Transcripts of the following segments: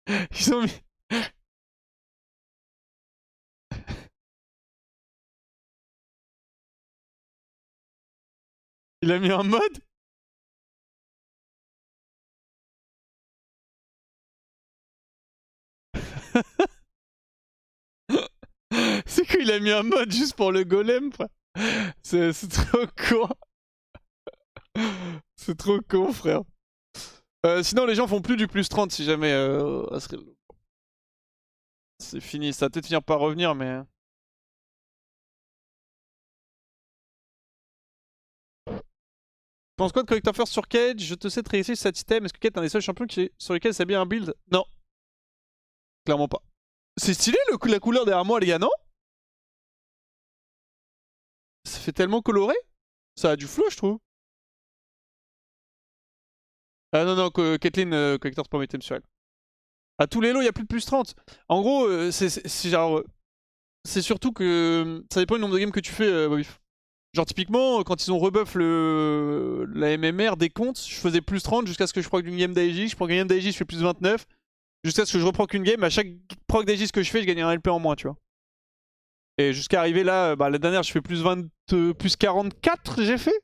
Ils ont mis... Il a mis un mode. C'est qu'il a mis un mode juste pour le golem, frère. C'est trop con. C'est trop con, frère. Sinon, les gens font plus du plus 30 si jamais. C'est fini. Ça va peut-être finir par revenir, mais. Tu penses quoi de Collector First sur Cage? Je te sais très ici cet item. Est-ce que Cage est un des seuls champions sur lesquels c'est bien un build? Non. Clairement pas. C'est stylé la couleur derrière moi, les gars, non? Ça fait tellement coloré. Ça a du flow, je trouve. Ah non, non, Caitlyn, Collector, c'est pas mon item sur elle. À tous les lots, il y a plus de plus 30. En gros, c'est genre. C'est surtout que ça dépend du nombre de games que tu fais, Bobby. Genre typiquement, quand ils ont rebuff la MMR des comptes, je faisais plus 30 jusqu'à ce que je proc une game d'AJ. Je prends une game d'AJ, je fais plus 29. Jusqu'à ce que je reproc une game, à chaque proc d'AJ que je fais, je gagne un LP en moins, tu vois. Et jusqu'à arriver là, bah, la dernière, je fais plus 20, plus 44, j'ai fait.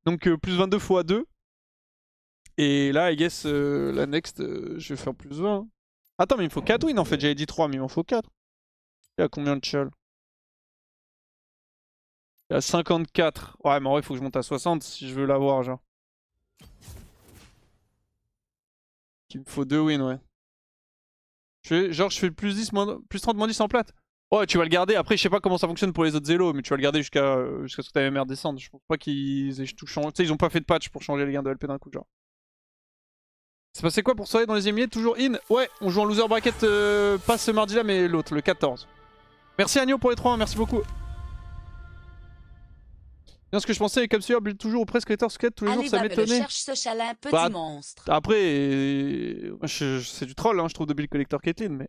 Donc plus 22 x 2. Et là, I guess, la next, je vais faire plus 20. Attends, mais il me faut 4 wins en fait. J'avais dit 3, mais il m'en faut 4. Il y a combien de chall? Il y a 54. Ouais, mais en vrai, il faut que je monte à 60 si je veux l'avoir, genre. Il me faut 2 wins, ouais. Genre, je fais plus 10, plus 30, moins 10 en plate. Ouais, tu vas le garder. Après, je sais pas comment ça fonctionne pour les autres Zélo, mais tu vas le garder jusqu'à ce que ta MR descende. Je pense pas qu'ils aient tout changé. Tu sais, ils ont pas fait de patch pour changer les gains de LP d'un coup, genre. C'est passé quoi pour soirée dans les émiers? Toujours in? Ouais, on joue en loser bracket, pas ce mardi là, mais l'autre, le 14. Merci Agno pour les 3, merci beaucoup. Bien ce que je pensais, comme si build toujours ou presque les skate tous les jours, ça m'étonnait. Cherche ce chalin, petit Bah, monstre. après, c'est du troll, hein, je trouve, de build collector Caitlyn, mais.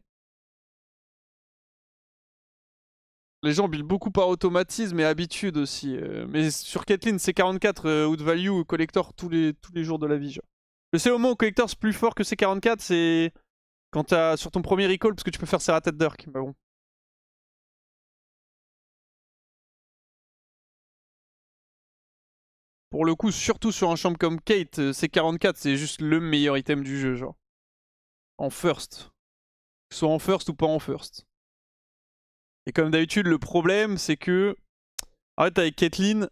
Les gens build beaucoup par automatisme et habitude aussi. Mais sur Caitlyn, c'est 44 out value collector tous les jours de la vie. Genre. Le seul moment où collector c'est plus fort que C44, c'est quand t'as sur ton premier recall, parce que tu peux faire Serra tête d'Urk. Mais bon. Pour le coup, surtout sur un champ comme Kate, C44, c'est juste le meilleur item du jeu, genre. En first. Que ce soit en first ou pas en first. Et comme d'habitude, le problème, c'est que. Arrête avec Caitlyn.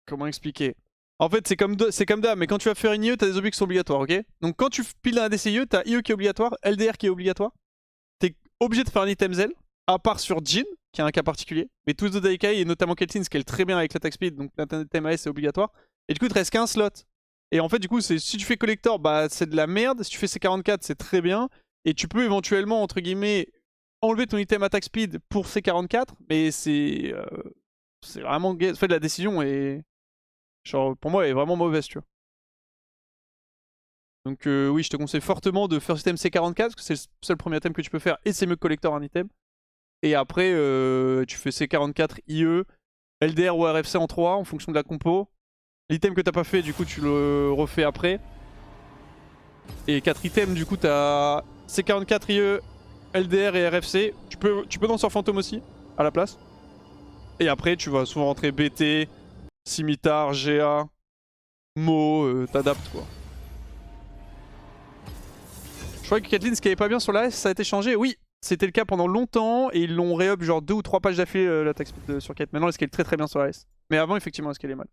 Comment expliquer? En fait, c'est comme d'hab, mais quand tu vas faire une IE, t'as des objets qui sont obligatoires, ok? Donc quand tu piles un ADC IE, t'as IE qui est obligatoire, LDR qui est obligatoire. T'es obligé de faire un item Zell, à part sur Jhin, qui est un cas particulier. Mais tous les autres Daikai, et notamment Caitlyn, ce qui est très bien avec l'attack speed, donc l'item AS c'est obligatoire. Et du coup, il te reste qu'un slot. Et en fait, du coup, si tu fais collector, bah c'est de la merde. Si tu fais C44, c'est très bien. Et tu peux éventuellement, entre guillemets, enlever ton item attack speed pour C44, mais c'est vraiment... En fait, la décision est... Genre, pour moi, elle est vraiment mauvaise, tu vois. Donc oui, je te conseille fortement de faire système C44, parce que c'est le seul premier item que tu peux faire, et c'est mieux que collector un item. Et après, tu fais C44 IE, LDR ou RFC en 3, en fonction de la compo. L'item que t'as pas fait, du coup, tu le refais après. Et 4 items, du coup, t'as C44 IE, LDR et RFC. Tu peux danser fantôme aussi, à la place. Et après, tu vas souvent rentrer BT, Scimitar, GA, Mo, t'adaptes quoi. Je crois que Caitlyn, ce qui avait pas bien sur la S, ça a été changé. Oui, c'était le cas pendant longtemps et ils l'ont re-up genre 2 ou 3 pages d'affilée l'attaque speed sur Caitlyn. Maintenant, elle scale très très bien sur la S. Mais avant, effectivement, elle scalait mal.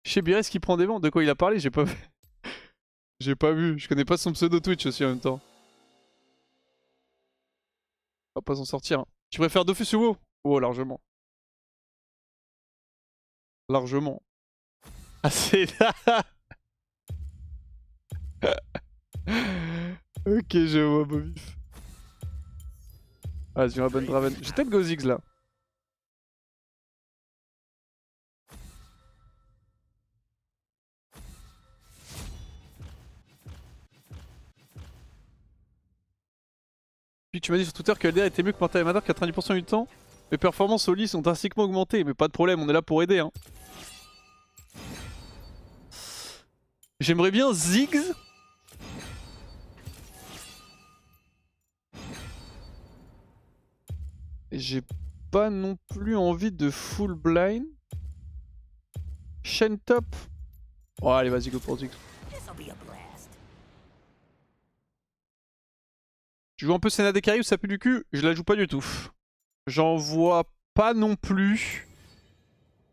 Chez Bires qui prend des vents, de quoi il a parlé? J'ai pas vu. J'ai pas vu. Je connais pas son pseudo Twitch aussi en même temps. On va pas s'en sortir. Hein. Tu préfères Dofus ou WoW? Oh, largement. Largement. Ah, c'est là. Ok, je vois, Bobif. Vas-y, on va bonne Draven. J'ai peut-être go Ziggs là. Puis tu m'as dit sur Twitter que LDR était mieux que Pantaleon 90% du temps. Mes performances au lit sont drastiquement augmentées, mais pas de problème, on est là pour aider. Hein. J'aimerais bien Ziggs. Et j'ai pas non plus envie de full blind. Chain top. Oh allez vas-y go pour Ziggs. Tu joues un peu Senna des Caraïbes, ça pue du cul? Je la joue pas du tout. J'en vois pas non plus.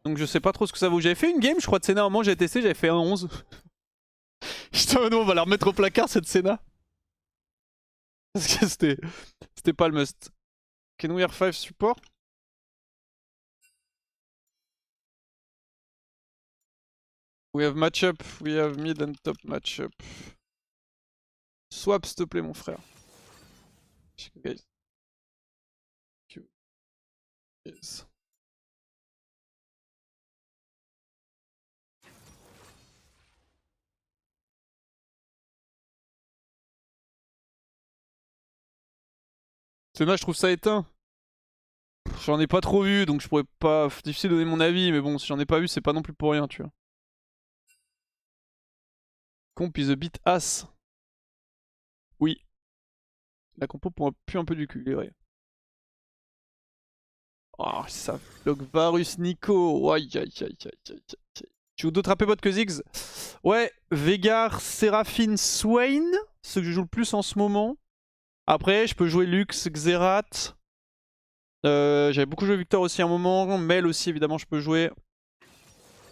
Donc je sais pas trop ce que ça vaut. J'avais fait une game je crois de Senna, à un moment j'avais testé, j'avais fait un 11. J'étais en mode on va la remettre au placard cette Senna. Parce que c'était pas le must. Can we R5 support? We have matchup, we have mid and top matchup. Swap s'il te plaît mon frère. Guys. Yes. Senna je trouve ça éteint. J'en ai pas trop vu donc je pourrais pas... Difficile de donner mon avis mais bon si j'en ai pas vu c'est pas non plus pour rien tu vois. Comp is a bit ass. Oui. La compo pue un peu du cul, il est vrai. Oh, ça bloque Varus Nico. Aïe aïe aïe aïe aïe aïe. Tu joues d'autres AP bot que Ziggs? Ouais, Veigar, Seraphine, Swain. Ceux que je joue le plus en ce moment. Après, je peux jouer Lux, Xerath. J'avais beaucoup joué Victor aussi à un moment. Mel aussi, évidemment, je peux jouer.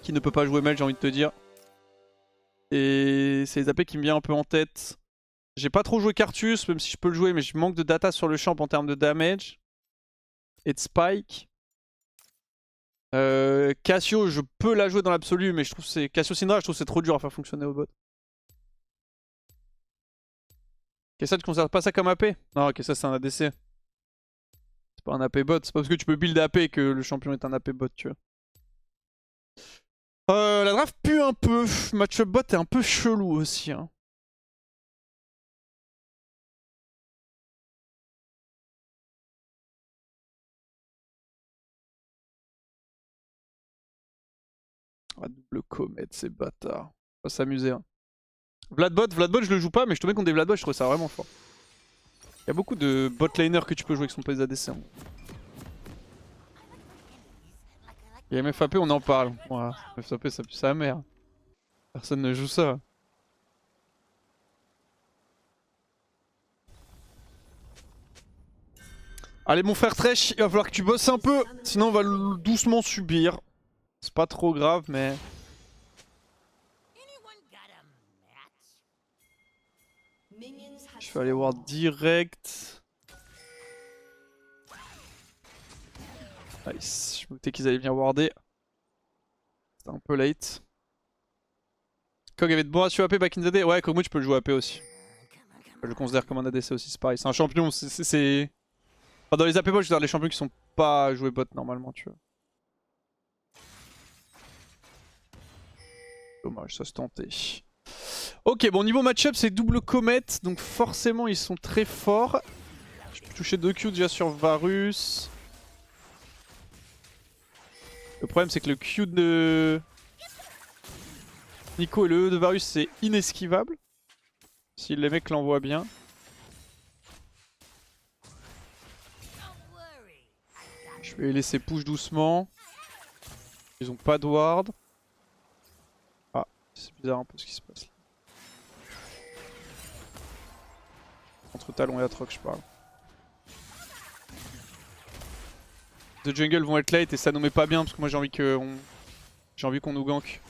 Qui ne peut pas jouer Mel, j'ai envie de te dire. Et c'est les AP qui me viennent un peu en tête. J'ai pas trop joué Cartus, même si je peux le jouer, mais je manque de data sur le champ en termes de damage. Et de Spike. Cassio, je peux la jouer dans l'absolu, mais je trouve c'est Cassio Syndra, je trouve c'est trop dur à faire fonctionner au bot. Kessa, tu considères pas ça comme AP? Non, Kessa c'est un ADC. C'est pas un AP bot, c'est pas parce que tu peux build AP que le champion est un AP bot, tu vois. La draft pue un peu. Matchup bot est un peu chelou aussi. Hein. Ah, double comète, ces bâtards. On va s'amuser. Hein. Vladbot, je le joue pas, mais je te mets contre des Vladbot, je trouve ça vraiment fort. Il y a beaucoup de bot laners que tu peux jouer avec son pas des ADC. Hein. Et MFAP, on en parle. Voilà. MFAP, ça pue sa mère. Personne ne joue ça. Allez mon frère Tresh, il va falloir que tu bosses un peu, sinon on va doucement subir. C'est pas trop grave mais... Je vais aller voir direct. Nice, je me doutais qu'ils allaient bien warder. C'était un peu late. Kog avait de bons ratios AP back in the day. Ouais, Kog'Maw tu peux le jouer AP aussi. Je le considère comme un ADC aussi, c'est pareil. C'est un champion, c'est... Enfin, dans les AP bot, je veux dire les champions qui sont pas joués bot normalement, tu vois. Dommage, ça se tentait. Ok, bon, niveau match-up, c'est double comète, donc forcément, ils sont très forts. Je peux toucher 2 Q déjà sur Varus. Le problème, c'est que le Q de Nico et le E de Varus, c'est inesquivable. Si les mecs l'envoient bien. Je vais les laisser push doucement. Ils ont pas de ward. Ah, c'est bizarre un peu ce qui se passe là. Entre Talon et Atrox, je parle. The jungle vont être late et ça nous met pas bien parce que moi j'ai envie qu'on nous gank.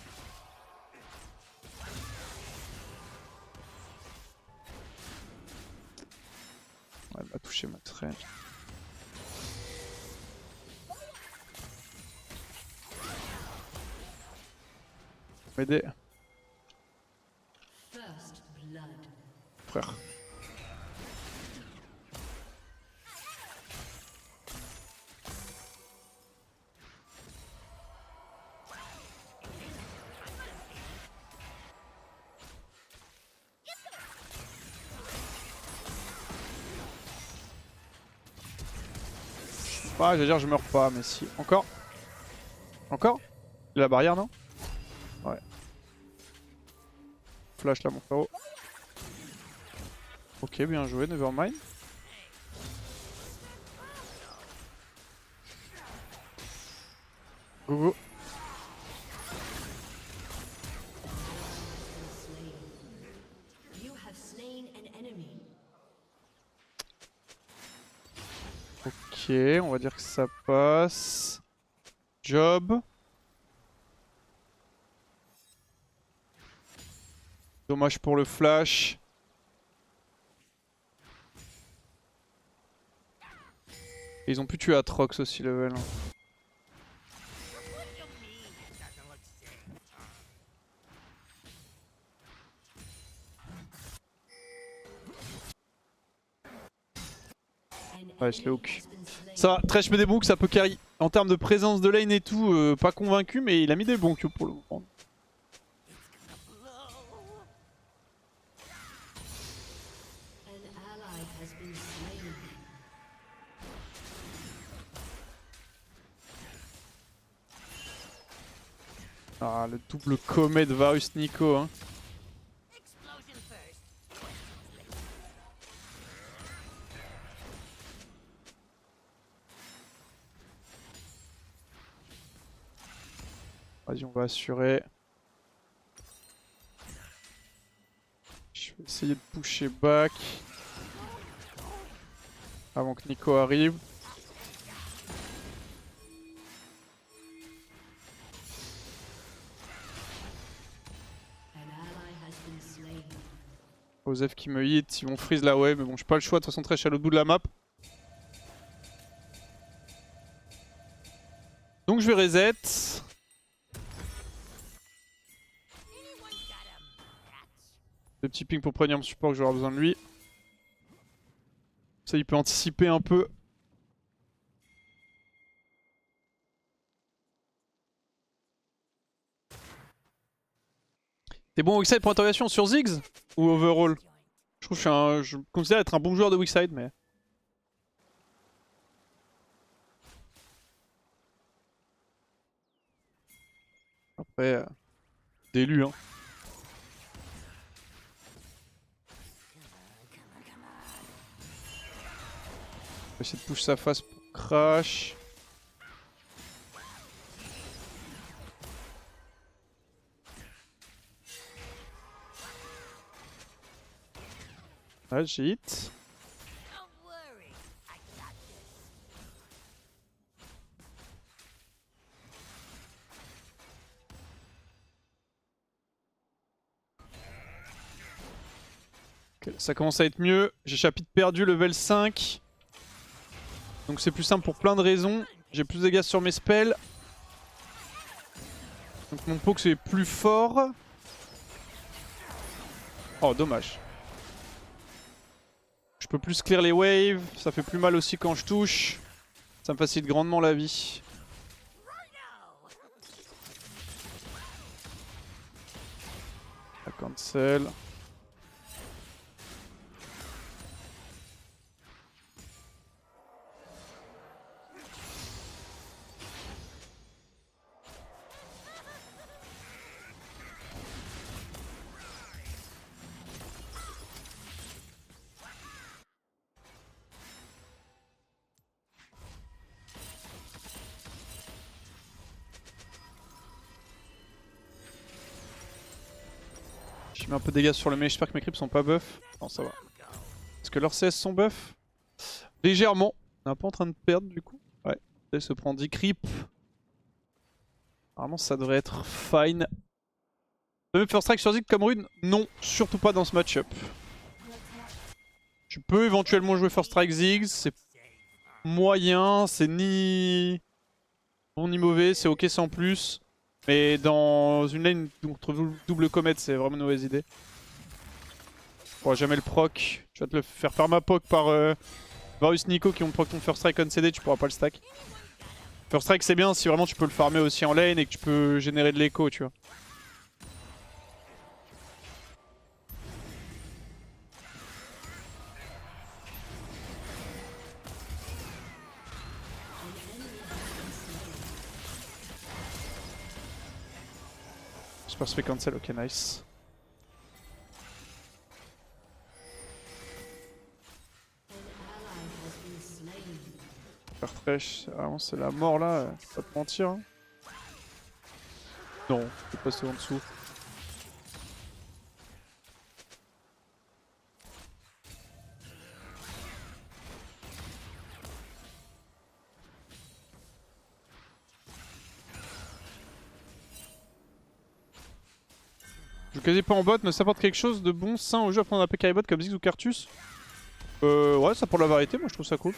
Ouais, elle m'a touché ma traîne. M'aider. Frère. Ah, j'allais dire je meurs pas, mais si. Encore? Encore? Il a la barrière, non? Ouais. Flash là, mon frérot. Ok, bien joué, nevermind. Go go. Ok, on va dire que ça passe. Job. Dommage pour le flash. Et ils ont pu tuer Atrox aussi level. Ouais, je l'ai hook. Ça va, Thresh met des bons que ça peut carry. En termes de présence de lane et tout, pas convaincu, mais il a mis des bons que pour le moment. Ah, le double comet de Varus Nico. Hein. Vas-y, on va assurer. Je vais essayer de pusher back. Avant que Nico arrive. Osef qui me hit, ils vont freeze la wave, mais bon, j'ai pas le choix, de toute façon Thresh à l'autre bout de la map. Donc je vais reset. Le petit ping pour Premium Support que je vais avoir besoin de lui. Ça il peut anticiper un peu. T'es bon au Weakside pour interrogation sur Ziggs ou overall? Je trouve que je me considère être un bon joueur de Weakside, mais... Après, d'élu hein. On va essayer de push sa face pour crash. Ah, j'ai hit. Okay, ça commence à être mieux. J'ai chapitre perdu, level 5. Donc c'est plus simple pour plein de raisons. J'ai plus de dégâts sur mes spells. Donc mon poke c'est plus fort. Oh dommage. Je peux plus clear les waves. Ça fait plus mal aussi quand je touche. Ça me facilite grandement la vie. La cancel. Je mets un peu de dégâts sur le mage, j'espère que mes creeps sont pas buff. Non, ça va. Est-ce que leurs CS sont buff? Légèrement. On est un peu en train de perdre du coup. Ouais. Elle se prend 10 creeps. Normalement, ça devrait être fine. Même first strike sur Zig comme rune? Non, surtout pas dans ce match-up. Tu peux éventuellement jouer first strike Ziggs, c'est moyen, c'est ni bon ni mauvais, c'est ok sans plus. Mais dans une lane contre double comète, c'est vraiment une mauvaise idée. Tu pourras jamais le proc. Tu vas te le faire permapoc par Varus Nico qui vont proc ton first strike on CD, tu pourras pas le stack. First strike c'est bien si vraiment tu peux le farmer aussi en lane et que tu peux générer de l'écho, tu vois. Super se fait cancel, ok nice. Faire Thresh, vraiment c'est la mort là, je vais pas te mentir. Hein. Non, je vais passer en dessous. Je joue quasi pas en bot, mais ça apporte quelque chose de bon, sain au jeu à prendre un PK bot comme Ziggs ou Cartus. Ouais, ça pour la variété, moi je trouve ça cool.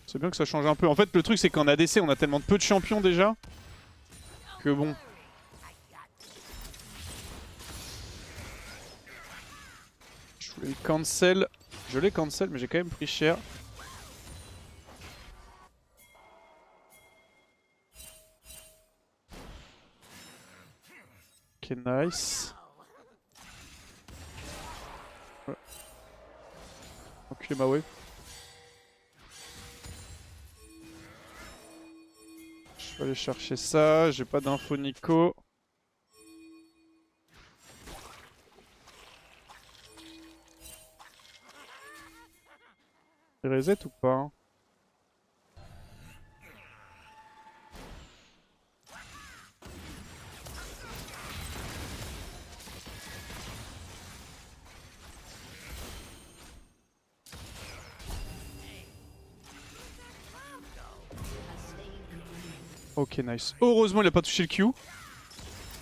C'est bien que ça change un peu. En fait, le truc c'est qu'en ADC, on a tellement de peu de champions déjà que bon. Je voulais le cancel. Je l'ai cancel, mais j'ai quand même pris cher. Ok, nice. Ouais. Enculé ma wave. Je vais aller chercher ça. J'ai pas d'info Nico. Il reset ou pas hein? Ok, nice. Heureusement, il a pas touché le Q.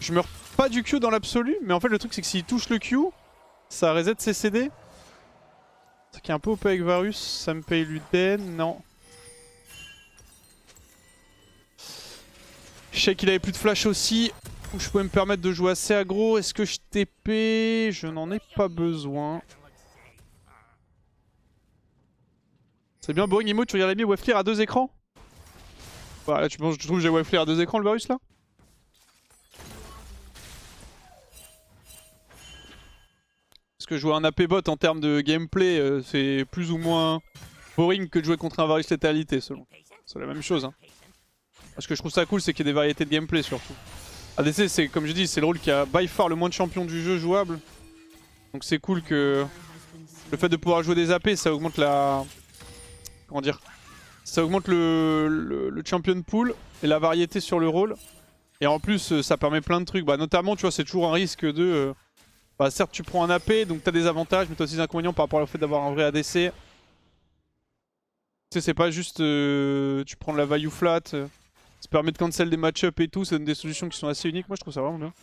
Je meurs pas du Q dans l'absolu, mais en fait, le truc, c'est que s'il touche le Q, ça reset ses CD. Ce qui est un peu OP avec Varus. Ça me paye Luden. Non. Je sais qu'il avait plus de flash aussi. Donc je pouvais me permettre de jouer assez aggro. Est-ce que je TP? Je n'en ai pas besoin. C'est bien boring Imo, tu regardes les Waveclear à 2 écrans? Voilà, tu trouves que j'ai Waveclear à 2 écrans le Varus là? Parce que jouer un AP bot en termes de gameplay, c'est plus ou moins boring que de jouer contre un Varus létalité selon. C'est la même chose. Hein. Ce que je trouve ça cool, c'est qu'il y ait des variétés de gameplay surtout. ADC, c'est comme je dis, c'est le rôle qui a by far le moins de champions du jeu jouable. Donc c'est cool que le fait de pouvoir jouer des AP, ça augmente la... Comment dire? Ça augmente le champion pool et la variété sur le rôle. Et en plus, ça permet plein de trucs. Bah, notamment, tu vois, c'est toujours un risque de... bah, certes, tu prends un AP, donc t'as des avantages, mais t'as aussi des inconvénients par rapport au fait d'avoir un vrai ADC. Tu sais, c'est pas juste tu prends de la value flat. Ça permet de cancel des match-up et tout. Ça donne des solutions qui sont assez uniques. Moi, je trouve ça vraiment bien.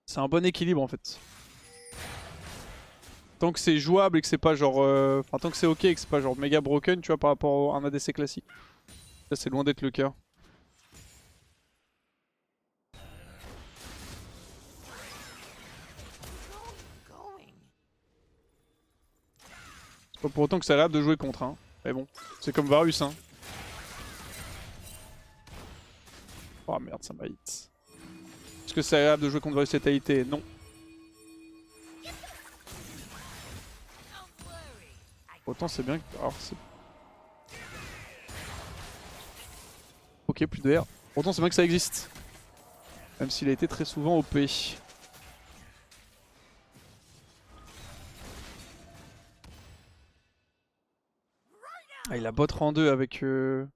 C'est un bon équilibre en fait. Tant que c'est jouable et que c'est pas genre... Enfin, tant que c'est ok et que c'est pas genre méga broken, tu vois, par rapport à un ADC classique. Ça, c'est loin d'être le cas. C'est pas pour autant que c'est agréable de jouer contre, hein. Mais bon, c'est comme Varus, hein. Oh merde, ça m'a hit. Est-ce que c'est agréable de jouer contre Varus létalité? Non. Autant c'est bien que... Alors, ok, plus de R. Pourtant c'est bien que ça existe. Même s'il a été très souvent OP. Ah, il a bot en 2 avec le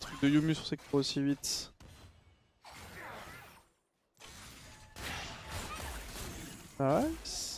truc de Yumu sur ce qui va aussi vite. Nice.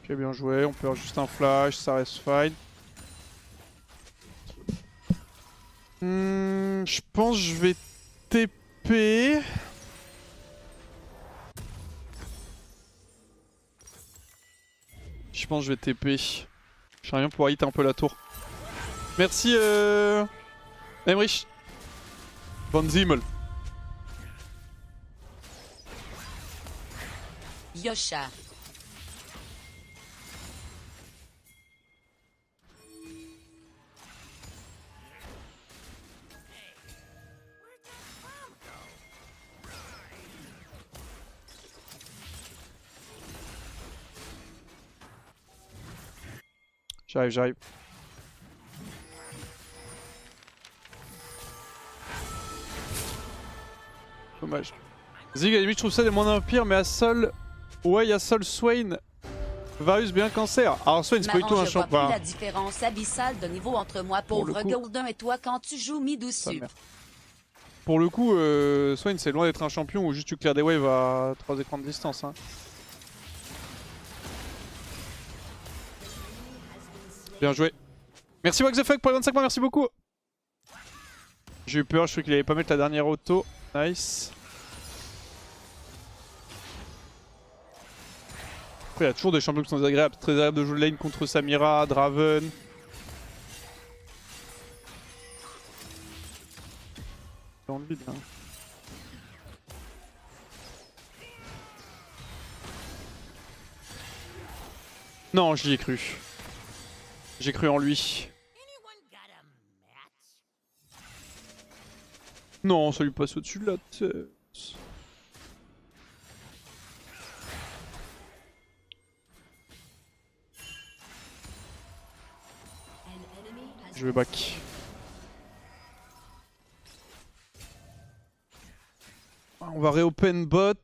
Ok, bien joué, on peut avoir juste un flash, ça reste fine. Je pense que je vais TP. Je pense que je vais TP. J'ai rien pour hit un peu la tour. Merci Emrich. Von Zimmel. Yosha. J'arrive, j'arrive. Dommage. Zig, à la limite, je trouve ça des moins pire, mais à Sol. Ouais, il y a Sol, Swain. Varus bien cancer. Alors Swain, c'est pas du tout un champ. Je vois plus la différence abyssale de niveau entre moi, pauvre Golden, et toi quand tu joues mi-dessus. Pour le coup, Swain, c'est loin d'être un champion où juste tu claires des waves à 3 écrans de distance. Hein. Bien joué. Merci What the fuck pour les 25 mois, merci beaucoup. J'ai eu peur, je croyais qu'il allait pas mettre la dernière auto. Nice. Après, il y a toujours des champions qui sont désagréables. Très agréable de jouer lane contre Samira, Draven. Dans le vide, hein. Non, j'y ai cru. J'ai cru en lui. Non, ça lui passe au-dessus de la tête. Je vais back. On va réopen bot.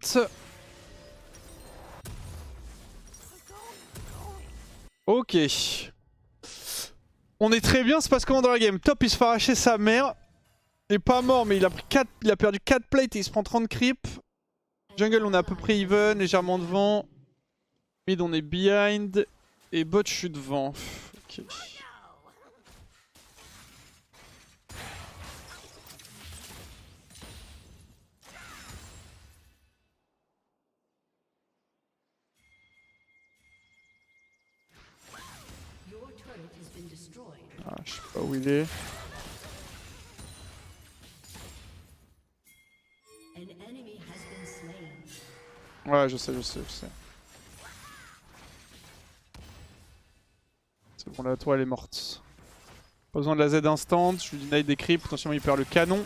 Ok. On est très bien, c'est passe comment dans la game. Top, il se fait arracher sa mère. Il est pas mort, mais il a perdu 4 plates et il se prend 30 creep. Jungle, on est à peu près even, légèrement devant. Mid, on est behind. Et bot, je suis devant. Ok. Ah, je sais pas où il est. Ouais, je sais. C'est bon, la toile est morte. Pas besoin de la Z instant, je lui deny des creeps, potentiellement il perd le canon.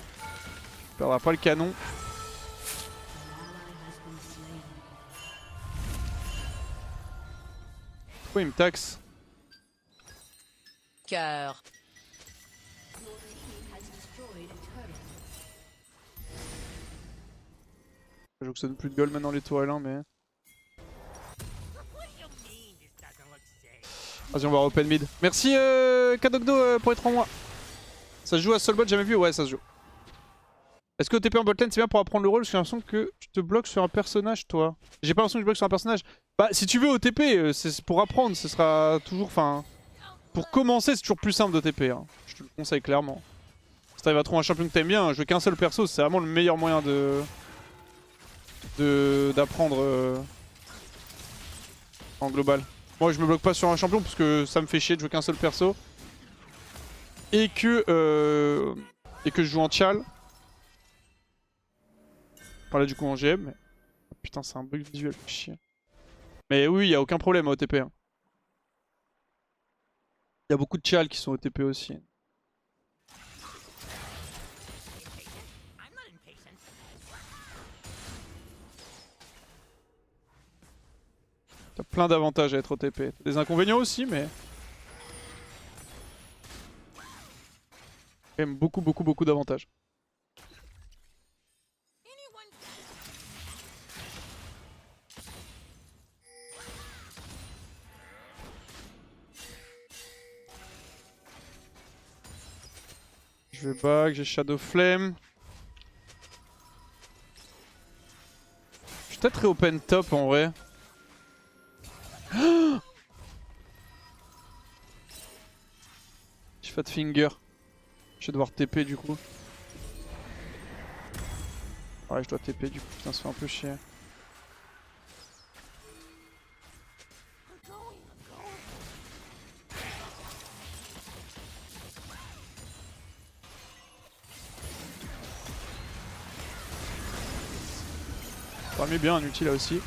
Il perdra pas le canon. Pourquoi il me taxe? Cœur. Je que ça donne plus de gold maintenant les toiles, hein, mais... Vas-y, on va open mid. Merci Kadogdo pour être en moi. Ça se joue à Solbot, jamais vu? Ouais, ça se joue. Est-ce que OTP en botlane c'est bien pour apprendre le rôle? Parce que j'ai l'impression que tu te bloques sur un personnage, toi. J'ai pas l'impression que je bloque sur un personnage. Bah, si tu veux OTP, c'est pour apprendre, ce sera toujours. Enfin. Pour commencer, c'est toujours plus simple d'OTP. Hein. Je te le conseille clairement. Si t'arrives à trouver un champion que t'aimes bien, jouer qu'un seul perso, c'est vraiment le meilleur moyen d'apprendre en global. Moi, je me bloque pas sur un champion parce que ça me fait chier de jouer qu'un seul perso. Et que je joue en Tchal. Enfin là du coup en GM, mais... Putain c'est un bug visuel, chier. Mais oui, il y a aucun problème à OTP. Hein. Il y a beaucoup de Tchal qui sont OTP aussi. T'as plein d'avantages à être OTP. T'as des inconvénients aussi, mais... Quand même beaucoup d'avantages. Je vais back, j'ai Shadow Flame. Je suis peut-être réopen top en vrai. J'ai Fat Finger. Je vais devoir TP du coup. Ouais, je dois TP du coup, putain, ça fait un peu chier. Ça remet bien un ulti là aussi.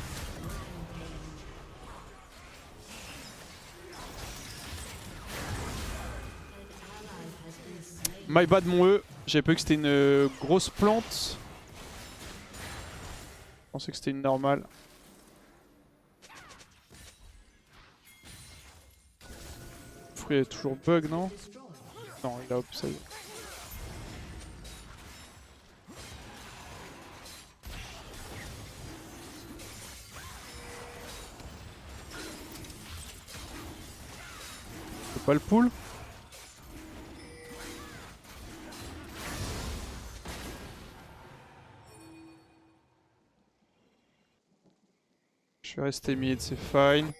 My bad mon E, j'avais pas vu que c'était une grosse plante. Je pensais que c'était une normale. il est toujours bug, non? Non, il a upside. C'est pas le pool? Je vais rester mid, c'est fine.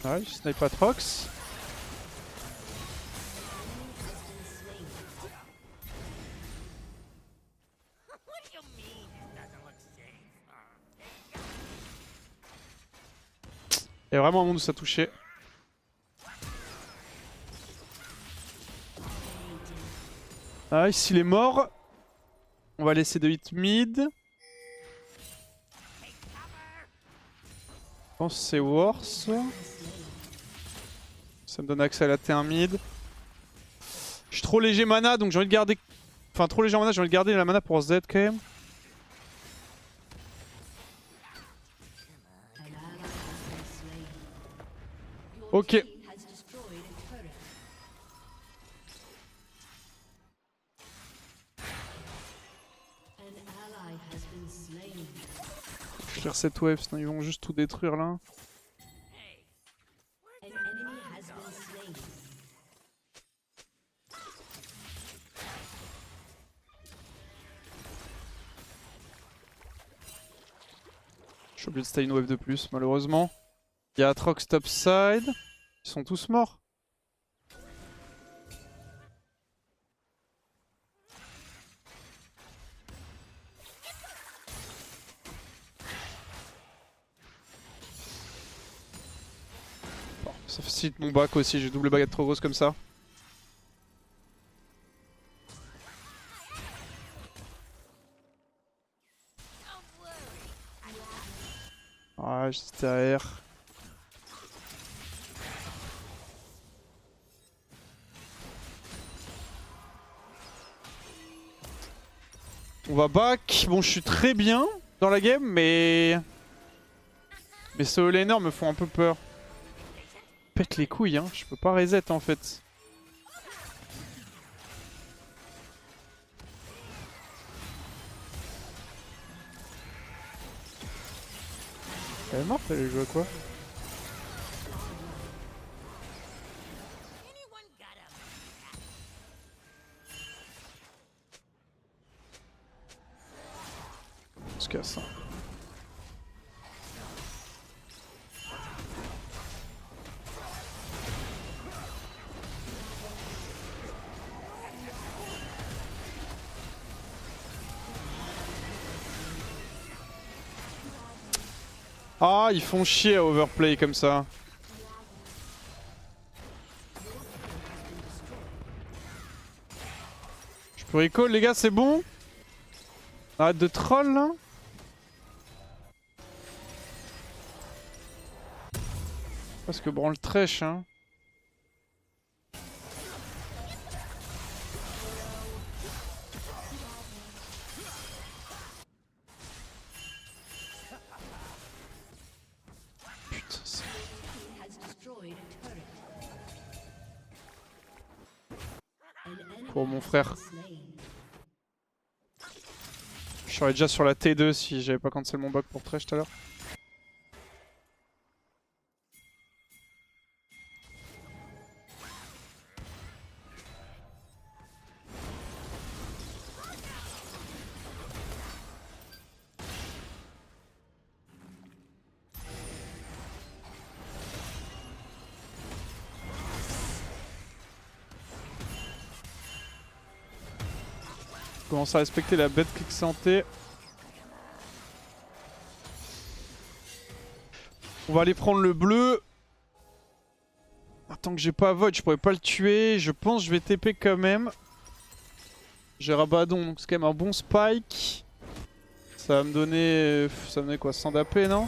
Ouais, je snipe Atrox. Il y a vraiment un monde où ça touchait. Nice, il est mort. On va laisser de hit mid. Je pense que c'est worse. Ça me donne accès à la T1 mid. Je suis trop léger mana donc j'ai envie de garder. Enfin, trop léger en mana, j'ai envie de garder la mana pour Z quand même. Ok. Je vais faire cette wave, sinon ils vont juste tout détruire là. Je suis obligé de stay une wave de plus, malheureusement. Il y a Atrox topside. Ils sont tous morts. Bon, ça facilite mon back aussi, j'ai double baguette trop grosse comme ça. Ah, j'étais à R. On va back. Bon, je suis très bien dans la game, mais ces laners me font un peu peur. Pète les couilles, hein. Je peux pas reset en fait. Elle est morte, elle joue à quoi? On se casse. Hein. Ah, ils font chier à overplay comme ça. Je peux recall les gars, c'est bon? Arrête de troll là. Parce que branle trèche hein. Putain, c'est... Pour mon frère. Je serais déjà sur la T2 si j'avais pas cancel mon bug pour trèche tout à l'heure. Commence à respecter la bête click santé. On va aller prendre le bleu. Tant que j'ai pas Void, je pourrais pas le tuer. Je pense que je vais TP quand même. J'ai Rabadon, donc c'est quand même un bon spike. Ça va me donner... Ça va me donner quoi, 100 d'AP, non?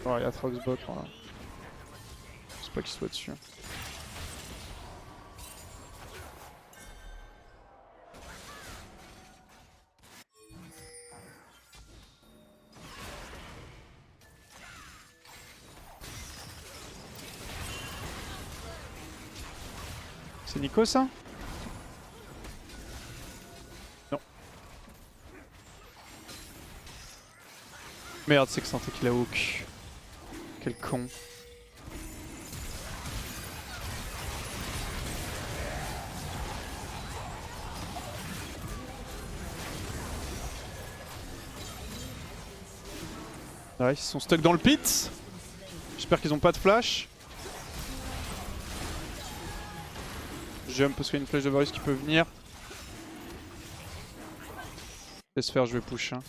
Oh, il y a Troxbot, voilà. Je sais pas qu'il soit dessus. C'est Nico ça? Non. Merde, c'est que Santé qu'il a hook. Quel con. Ouais, ils sont stuck dans le pit. J'espère qu'ils ont pas de flash. Jump parce qu'il y a une flèche de Varus qui peut venir. Laisse faire, je vais push. Hein.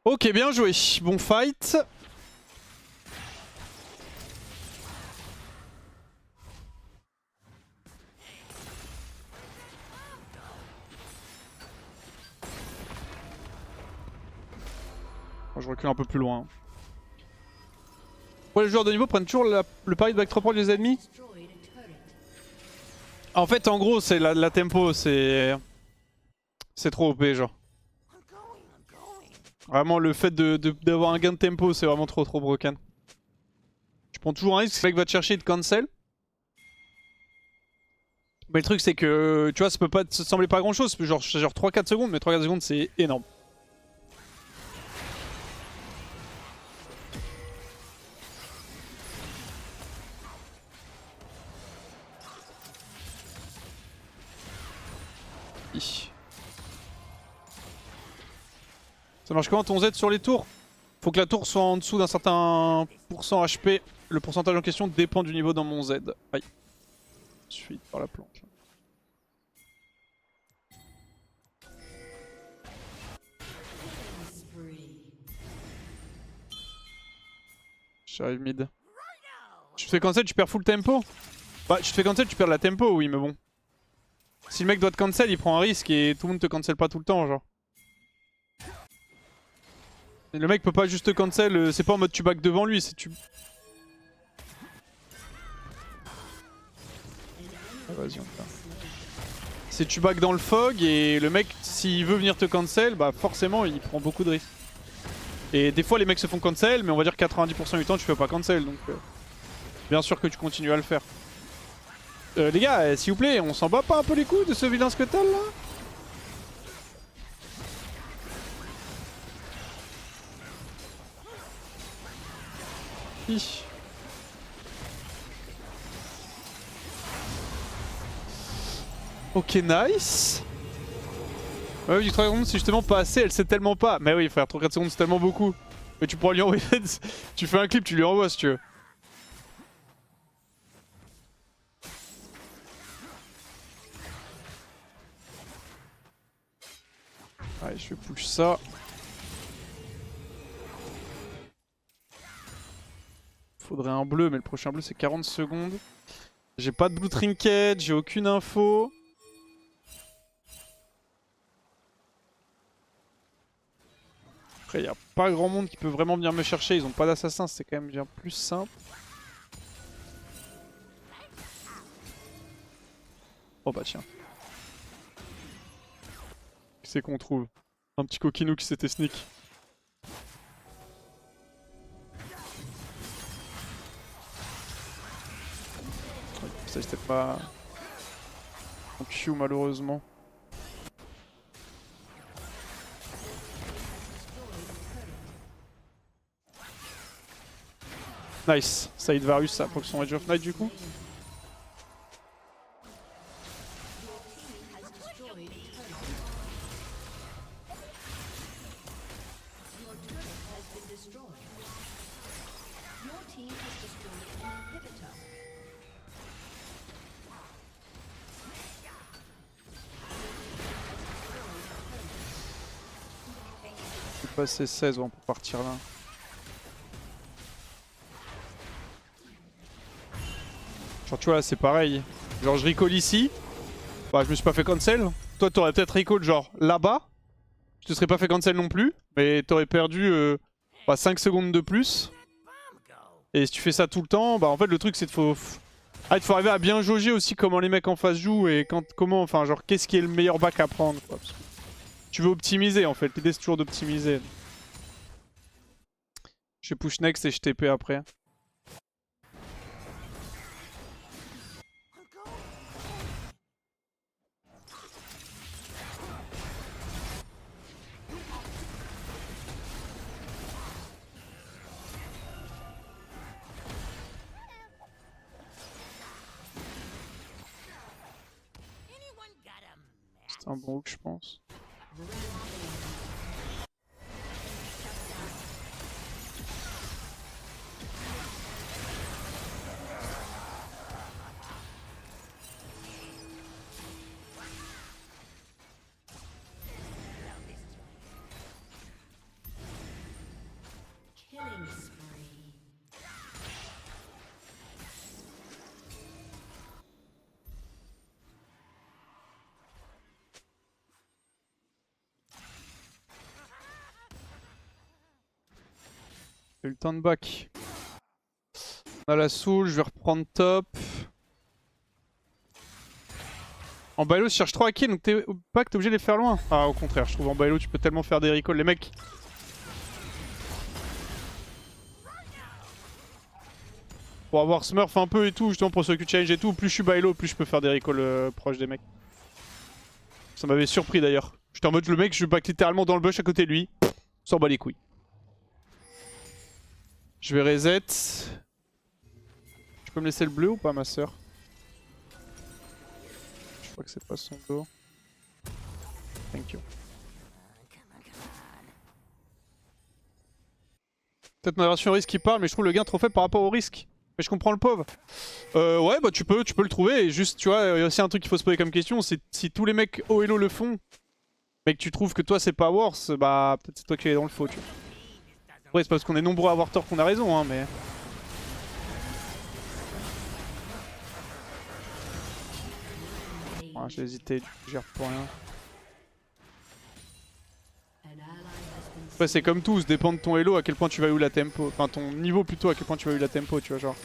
Ok, bien joué. Bon fight. Bon, je recule un peu plus loin. Pourquoi les joueurs de niveau prennent toujours le pari de backtrap les ennemis? En fait, en gros, c'est la tempo, c'est trop OP, genre. Vraiment, le fait d'avoir un gain de tempo, c'est vraiment trop broken. Tu prends toujours un risque, le mec va te chercher et te cancel. Mais le truc, c'est que, tu vois, ça peut pas te sembler pas grand chose, genre 3-4 secondes, mais 3-4 secondes, c'est énorme. Ça marche comment ton Z sur les tours? Faut que la tour soit en dessous d'un certain pourcent HP. Le pourcentage en question dépend du niveau dans mon Z. Aïe. Je suis par la planche. J'arrive mid. Tu te fais cancel, tu perds full tempo? Bah, tu te fais cancel, tu perds la tempo, oui, mais bon. Si le mec doit te cancel, il prend un risque et tout le monde te cancel pas tout le temps, genre. Et le mec peut pas juste te cancel, c'est pas en mode tu back devant lui, c'est tu... Ah, vas-y, on fait. C'est tu back dans le fog et le mec, s'il veut venir te cancel, bah forcément il prend beaucoup de risques. Et des fois les mecs se font cancel, mais on va dire 90% du temps tu fais pas cancel, donc bien sûr que tu continues à le faire. Les gars, s'il vous plaît, on s'en bat pas un peu les couilles de ce vilain Scuttle là? Hi. Ok, nice. Ouais, oui, 3 secondes c'est justement pas assez, elle sait tellement pas. Mais oui frère, 3-4 secondes c'est tellement beaucoup. Mais tu pourras lui envoyer... tu fais un clip, tu lui envoies si tu veux. Allez, je vais push ça. Faudrait un bleu, mais le prochain bleu c'est 40 secondes. J'ai pas de blue trinket, j'ai aucune info. Après, y a pas grand monde qui peut vraiment venir me chercher. Ils ont pas d'assassin, c'est quand même bien plus simple. Oh bah tiens. Qui c'est qu'on trouve? Un petit coquinou qui s'était sneak. Ça c'était pas en Q malheureusement. Nice, Saïd Varus ça proc son Edge of Night du coup. passer 16, on peut partir là. Genre tu vois là c'est pareil. Genre je recall ici. Bah je me suis pas fait cancel. Toi t'aurais peut-être recall genre là-bas. Je te serais pas fait cancel non plus. Mais t'aurais perdu 5 secondes de plus. Et si tu fais ça tout le temps, bah en fait le truc c'est qu'il faut arriver à bien jauger aussi comment les mecs en face jouent et comment, enfin genre qu'est-ce qui est le meilleur back à prendre quoi, parce que tu veux optimiser en fait, l'idée c'est toujours d'optimiser. Je push next et je TP après. C'est un bon hook je pense. J'ai eu le temps de back. On a la soul, je vais reprendre top. En bailo, je cherche trop à kill, donc t'es obligé de les faire loin. Ah, au contraire, je trouve en bailo, tu peux tellement faire des recalls. Les mecs. Pour avoir smurf un peu et tout, justement pour ce que challenge et tout, plus je suis bailo, plus je peux faire des recalls proches des mecs. Ça m'avait surpris d'ailleurs. J'étais en mode le mec, je back littéralement dans le bush à côté de lui. S'en bat les couilles. Je vais reset. Tu peux me laisser le bleu ou pas ma soeur? Je crois que c'est pas son dos. Thank you. Peut-être ma version risque qui parle, mais je trouve le gain trop faible par rapport au risque. Mais je comprends le pauvre. Ouais, bah tu peux le trouver. Et juste, tu vois, il y a aussi un truc qu'il faut se poser comme question, c'est si tous les mecs haut elo le font, mais que tu trouves que toi c'est pas worse, bah peut-être c'est toi qui es dans le faux, tu vois. Après, c'est parce qu'on est nombreux à avoir tort qu'on a raison, hein, mais... Ouais, j'ai hésité, je gère pour rien. Après c'est comme tout, ça dépend de ton elo, à quel point tu vas eu la tempo. Enfin ton niveau plutôt, à quel point tu vas eu la tempo, tu vois genre.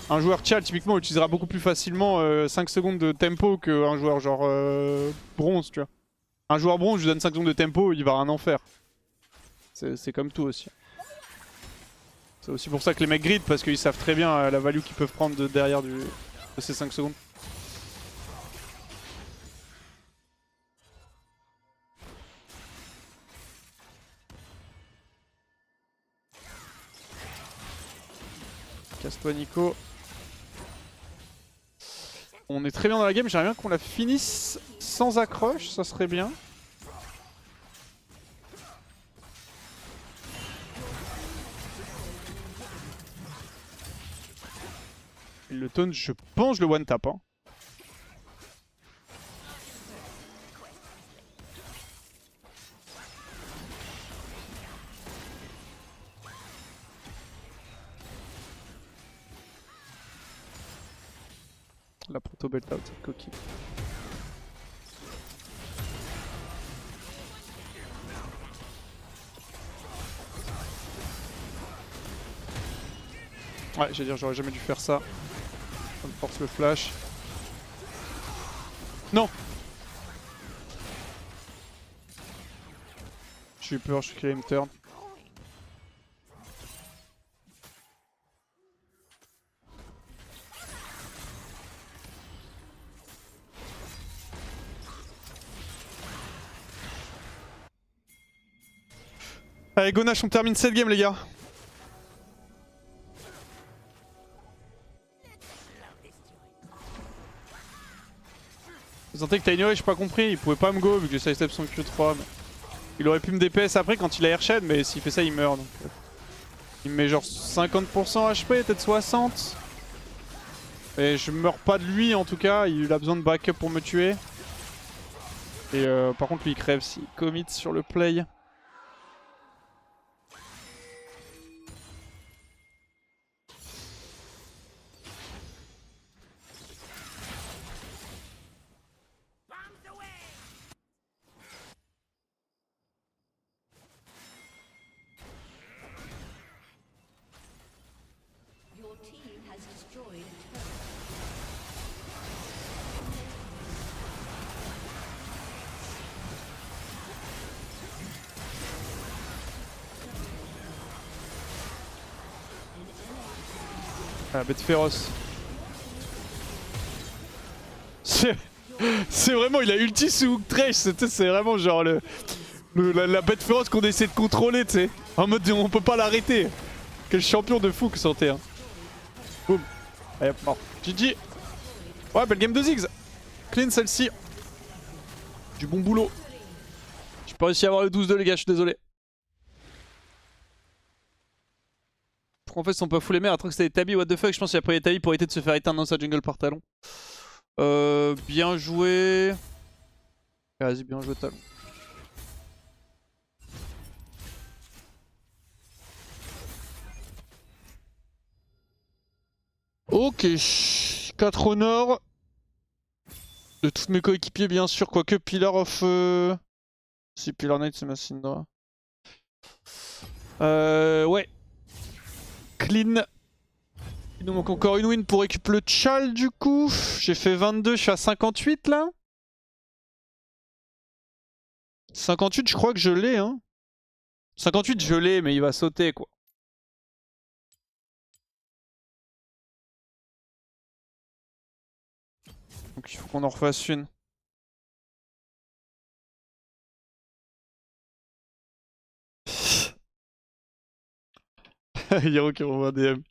Un joueur Tchal typiquement utilisera beaucoup plus facilement 5 secondes de tempo qu'un joueur genre bronze, tu vois. Un joueur bronze, je lui donne 5 secondes de tempo, il va rien en faire. C'est comme tout aussi. C'est aussi pour ça que les mecs grid, parce qu'ils savent très bien la value qu'ils peuvent prendre derrière de ces 5 secondes. Casse-toi Nico. On est très bien dans la game, j'aimerais bien qu'on la finisse sans accroche, ça serait bien. Le taunt, je pense, je le one tap. Hein. La proto belt out, cette coquille. Ouais, j'allais dire, j'aurais jamais dû faire ça. Ça me force le flash. Non! J'ai eu peur, je suis qu'il me turn. Allez, Gonache, on termine cette game, les gars. Vous sentez que Tiny, j'ai pas compris, il pouvait pas me go vu que j'ai sidestep son Q3. Mais... il aurait pu me DPS après quand il a airshed, mais s'il fait ça, il meurt. Donc... il me met genre 50% HP, peut-être 60. Et je meurs pas de lui en tout cas, il a besoin de backup pour me tuer. Et par contre, lui il crève s'il commit sur le play. Ah, bête féroce. C'est vraiment, il a ulti sous Thresh, c'est vraiment genre la bête féroce qu'on essaie de contrôler, tu sais. En mode on peut pas l'arrêter. Quel champion de fou que santé. Hein. Boum. Allez hop, mort. GG. Ouais, belle game de Ziggs. Clean celle-ci. Du bon boulot. J'ai pas réussi à avoir le 12-2 les gars, je suis désolé. Pourquoi en fait ils sont pas full les mères, après que c'était des tabis, what the fuck, je pense qu'il a pris les tabis pour éviter de se faire éteindre dans sa jungle par talon. Bien joué. Vas-y, bien joué talon. Ok, 4 au nord. De tous mes coéquipiers bien sûr, quoique Pillar of... Si Pillar Knight c'est ma Syndra. Ouais. Clean. Il nous manque encore une win pour récupérer le Chal du coup. J'ai fait 22, je suis à 58 là. 58 je crois que je l'ai hein. 58 je l'ai mais il va sauter quoi. Donc il faut qu'on en refasse une. Hiro qui renvoie un DM.